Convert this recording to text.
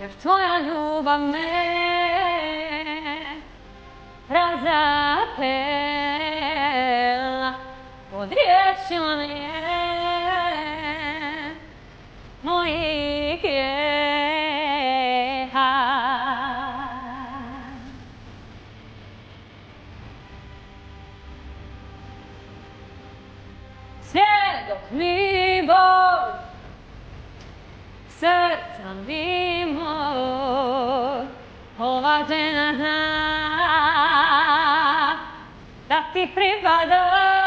jer tvoja ljubav me razapela, odriješila me mojih grijeha. Sve dok mi bol srca mi moj, ova žena zna da ti pripada.